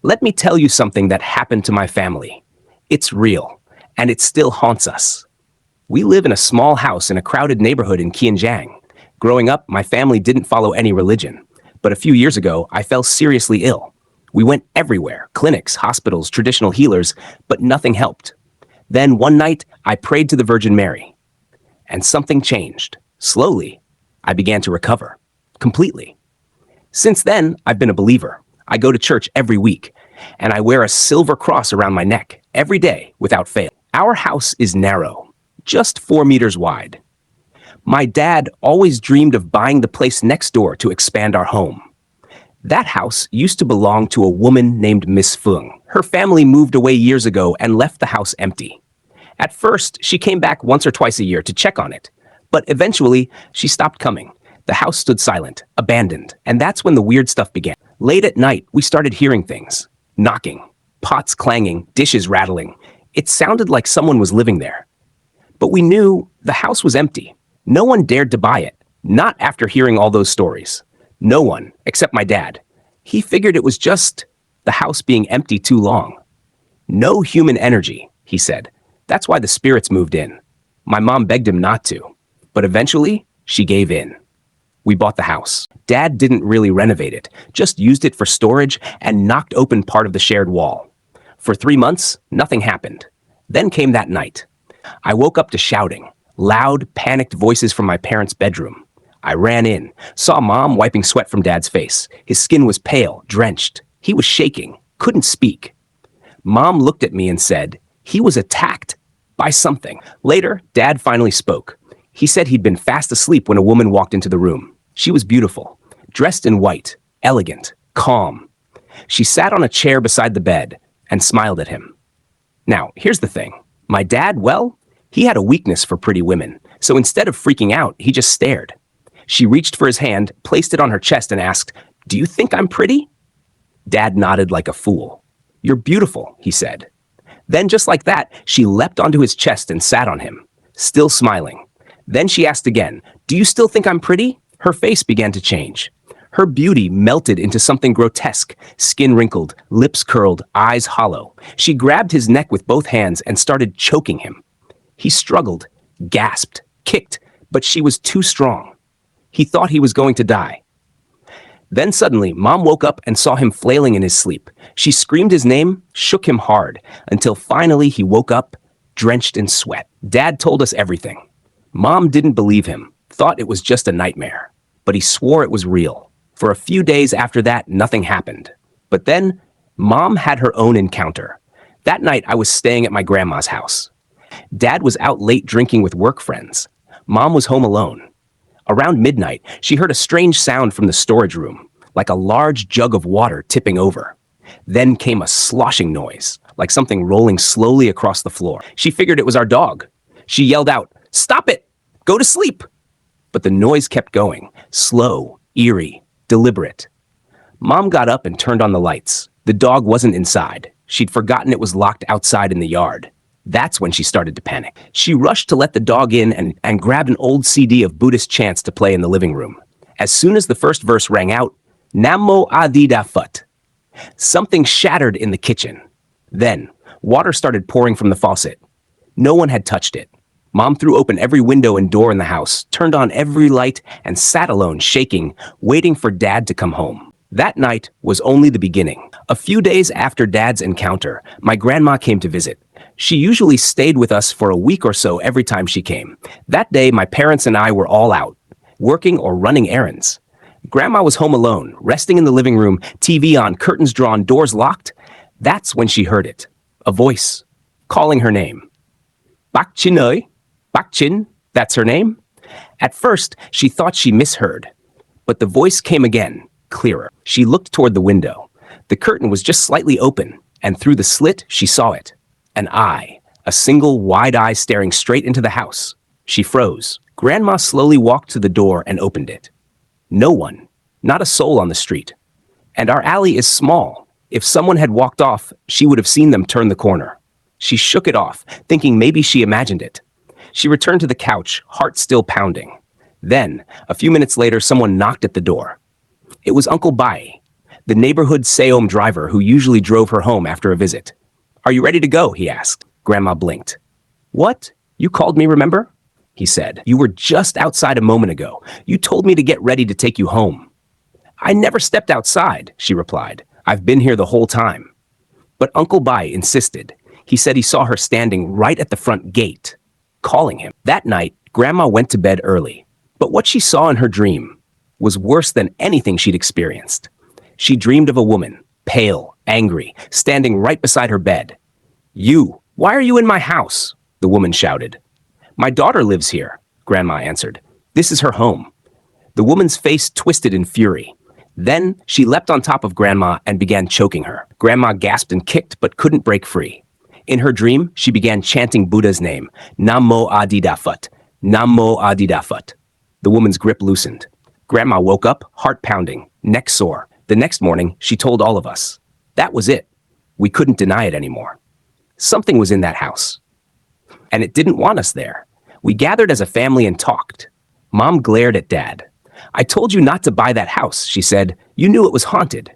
Let me tell you something that happened to my family. It's real, and it still haunts us. We live in a small house in a crowded neighborhood in Kiên Giang. Growing up, my family didn't follow any religion, but a few years ago, I fell seriously ill. We went everywhere, clinics, hospitals, traditional healers, but nothing helped. Then one night, I prayed to the Virgin Mary, and something changed. Slowly, I began to recover, completely. Since then, I've been a believer. I go to church every week, and I wear a silver cross around my neck every day without fail. Our house is narrow, just 4 meters wide. My dad always dreamed of buying the place next door to expand our home. That house used to belong to a woman named Miss Fung. Her family moved away years ago and left the house empty. At first, she came back once or twice a year to check on it, but eventually, she stopped coming. The house stood silent, abandoned, and that's when the weird stuff began. Late at night, we started hearing things. Knocking, pots clanging, dishes rattling. It sounded like someone was living there. But we knew the house was empty. No one dared to buy it, not after hearing all those stories. No one, except my dad. He figured it was just the house being empty too long. No human energy, he said. That's why the spirits moved in. My mom begged him not to, but eventually, she gave in. We bought the house. Dad didn't really renovate it, just used it for storage and knocked open part of the shared wall. For 3 months, nothing happened. Then came that night. I woke up to shouting, loud, panicked voices from my parents' bedroom. I ran in, saw Mom wiping sweat from Dad's face. His skin was pale, drenched. He was shaking, couldn't speak. Mom looked at me and said, he was attacked by something. Later, Dad finally spoke. He said he'd been fast asleep when a woman walked into the room. She was beautiful, dressed in white, elegant, calm. She sat on a chair beside the bed and smiled at him. Now, here's the thing. My dad, well, he had a weakness for pretty women, so instead of freaking out, he just stared. She reached for his hand, placed it on her chest, and asked, "Do you think I'm pretty?" Dad nodded like a fool. "You're beautiful," he said. Then, just like that, she leapt onto his chest and sat on him, still smiling. Then she asked again, "Do you still think I'm pretty?" Her face began to change. Her beauty melted into something grotesque, skin wrinkled, lips curled, eyes hollow. She grabbed his neck with both hands and started choking him. He struggled, gasped, kicked, but she was too strong. He thought he was going to die. Then suddenly, Mom woke up and saw him flailing in his sleep. She screamed his name, shook him hard, until finally he woke up, drenched in sweat. Dad told us everything. Mom didn't believe him, thought it was just a nightmare, but he swore it was real. For a few days after that, nothing happened. But then, Mom had her own encounter. That night, I was staying at my grandma's house. Dad was out late drinking with work friends. Mom was home alone. Around midnight, she heard a strange sound from the storage room, like a large jug of water tipping over. Then came a sloshing noise, like something rolling slowly across the floor. She figured it was our dog. She yelled out, "Stop it! Go to sleep!" But the noise kept going, slow, eerie, deliberate. Mom got up and turned on the lights. The dog wasn't inside. She'd forgotten it was locked outside in the yard. That's when she started to panic. She rushed to let the dog in and grabbed an old CD of Buddhist chants to play in the living room. As soon as the first verse rang out, Namo Adida Phut, something shattered in the kitchen. Then, water started pouring from the faucet. No one had touched it. Mom threw open every window and door in the house, turned on every light, and sat alone, shaking, waiting for Dad to come home. That night was only the beginning. A few days after Dad's encounter, my grandma came to visit. She usually stayed with us for a week or so every time she came. That day, my parents and I were all out, working or running errands. Grandma was home alone, resting in the living room, TV on, curtains drawn, doors locked. That's when she heard it. A voice, calling her name. Bác Chin ơi, Bác Chin, that's her name? At first, she thought she misheard. But the voice came again, clearer. She looked toward the window. The curtain was just slightly open, and through the slit, she saw it. An eye, a single wide eye staring straight into the house. She froze. Grandma slowly walked to the door and opened it. No one, not a soul on the street. And our alley is small. If someone had walked off, she would have seen them turn the corner. She shook it off, thinking maybe she imagined it. She returned to the couch, heart still pounding. Then, a few minutes later, someone knocked at the door. It was Uncle Bai. the neighborhood Seom driver who usually drove her home after a visit. "Are you ready to go?" he asked. Grandma blinked. "What? You called me, remember?" he said. "You were just outside a moment ago. You told me to get ready to take you home." "I never stepped outside," she replied. "I've been here the whole time." But Uncle Bai insisted. He said he saw her standing right at the front gate, calling him. That night, Grandma went to bed early. But what she saw in her dream was worse than anything she'd experienced. She dreamed of a woman, pale, angry, standing right beside her bed. "You, why are you in my house?" the woman shouted. "My daughter lives here," Grandma answered. "This is her home." The woman's face twisted in fury. Then she leapt on top of Grandma and began choking her. Grandma gasped and kicked but couldn't break free. In her dream, she began chanting Buddha's name, Namo Adida Phut, Namo Adida Phut. The woman's grip loosened. Grandma woke up, heart pounding, neck sore. The next morning, she told all of us. That was it. We couldn't deny it anymore. Something was in that house. And it didn't want us there. We gathered as a family and talked. Mom glared at Dad. "I told you not to buy that house," she said. "You knew it was haunted."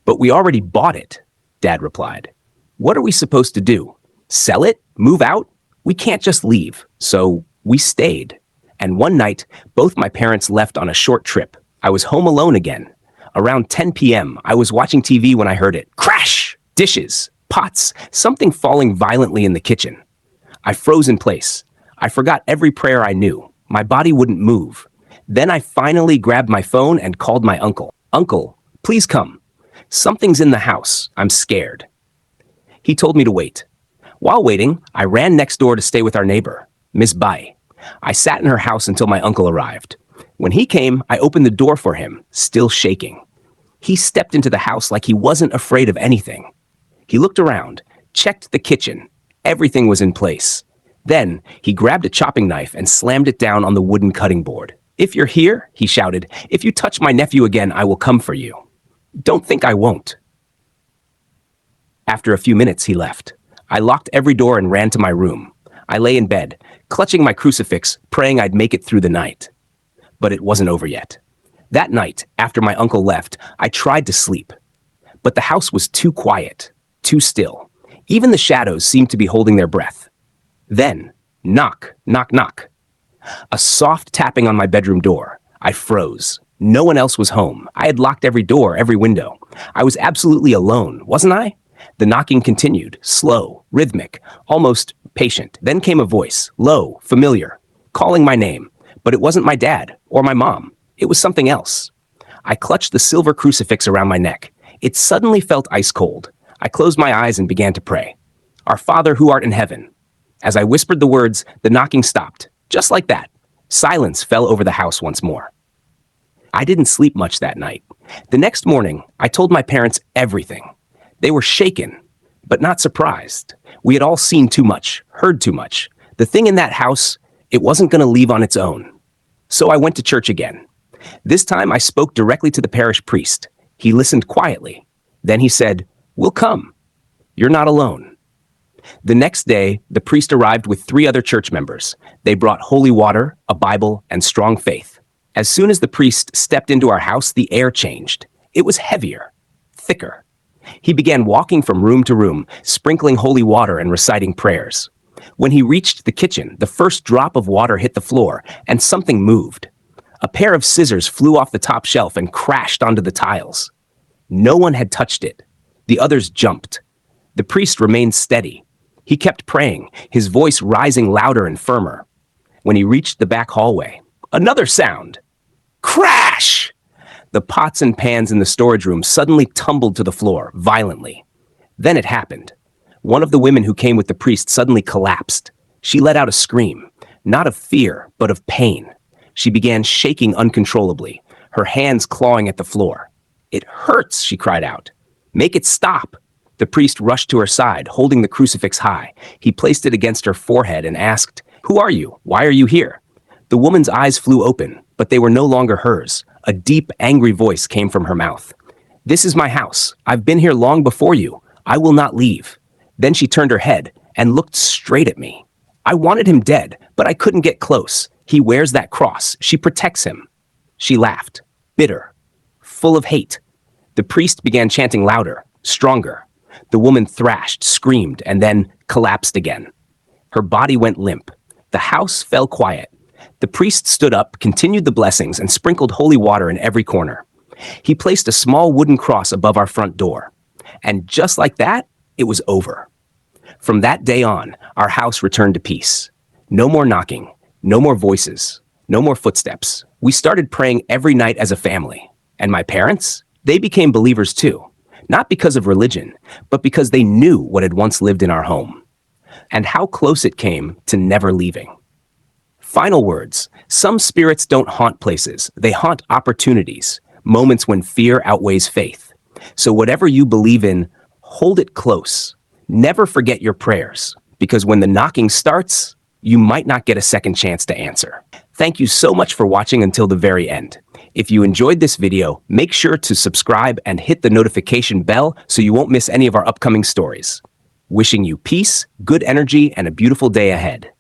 "But we already bought it," Dad replied. "What are we supposed to do? Sell it? Move out? We can't just leave." So we stayed. And one night, both my parents left on a short trip. I was home alone again. Around 10 p.m., I was watching TV when I heard it. Crash! Dishes, pots, something falling violently in the kitchen. I froze in place. I forgot every prayer I knew. My body wouldn't move. Then I finally grabbed my phone and called my uncle. "Uncle, please come. Something's in the house. I'm scared." He told me to wait. While waiting, I ran next door to stay with our neighbor, Miss Bai. I sat in her house until my uncle arrived. When he came, I opened the door for him, still shaking. He stepped into the house like he wasn't afraid of anything. He looked around, checked the kitchen. Everything was in place. Then he grabbed a chopping knife and slammed it down on the wooden cutting board. "If you're here," he shouted, "if you touch my nephew again, I will come for you. Don't think I won't." After a few minutes, he left. I locked every door and ran to my room. I lay in bed, clutching my crucifix, praying I'd make it through the night. But it wasn't over yet. That night, after my uncle left, I tried to sleep. But the house was too quiet, too still. Even the shadows seemed to be holding their breath. Then, knock, knock, knock. A soft tapping on my bedroom door. I froze. No one else was home. I had locked every door, every window. I was absolutely alone, wasn't I? The knocking continued, slow, rhythmic, almost patient. Then came a voice, low, familiar, calling my name. But it wasn't my dad or my mom. It was something else. I clutched the silver crucifix around my neck. It suddenly felt ice cold. I closed my eyes and began to pray. "Our Father who art in heaven." As I whispered the words, the knocking stopped. Just like that. Silence fell over the house once more. I didn't sleep much that night. The next morning, I told my parents everything. They were shaken, but not surprised. We had all seen too much, heard too much. The thing in that house, it wasn't going to leave on its own. So I went to church again. This time I spoke directly to the parish priest. He listened quietly. Then he said, "We'll come. You're not alone." The next day, the priest arrived with 3 other church members. They brought holy water, a Bible, and strong faith. As soon as the priest stepped into our house, the air changed. It was heavier, thicker. He began walking from room to room, sprinkling holy water and reciting prayers. When he reached the kitchen, the first drop of water hit the floor, and something moved. A pair of scissors flew off the top shelf and crashed onto the tiles. No one had touched it. The others jumped. The priest remained steady. He kept praying, his voice rising louder and firmer. When he reached the back hallway, another sound. Crash! The pots and pans in the storage room suddenly tumbled to the floor, violently. Then it happened. One of the women who came with the priest suddenly collapsed. She let out a scream, not of fear, but of pain. She began shaking uncontrollably, her hands clawing at the floor. "It hurts," she cried out. "Make it stop." The priest rushed to her side, holding the crucifix high. He placed it against her forehead and asked, "Who are you? Why are you here?" The woman's eyes flew open, but they were no longer hers. A deep, angry voice came from her mouth. "This is my house. I've been here long before you. I will not leave." Then she turned her head and looked straight at me. I wanted him dead, but I couldn't get close. He wears that cross. She protects him. She laughed, bitter, full of hate. The priest began chanting louder, stronger. The woman thrashed, screamed, and then collapsed again. Her body went limp. The house fell quiet. The priest stood up, continued the blessings, and sprinkled holy water in every corner. He placed a small wooden cross above our front door. And just like that, it was over. From that day on, our house returned to peace. No more knocking, no more voices, no more footsteps. We started praying every night as a family. And my parents? They became believers too. Not because of religion, but because they knew what had once lived in our home. And how close it came to never leaving. Final words. Some spirits don't haunt places. They haunt opportunities, moments when fear outweighs faith. So whatever you believe in, hold it close. Never forget your prayers, because when the knocking starts, you might not get a second chance to answer. Thank you so much for watching until the very end. If you enjoyed this video, make sure to subscribe and hit the notification bell so you won't miss any of our upcoming stories. Wishing you peace, good energy, and a beautiful day ahead.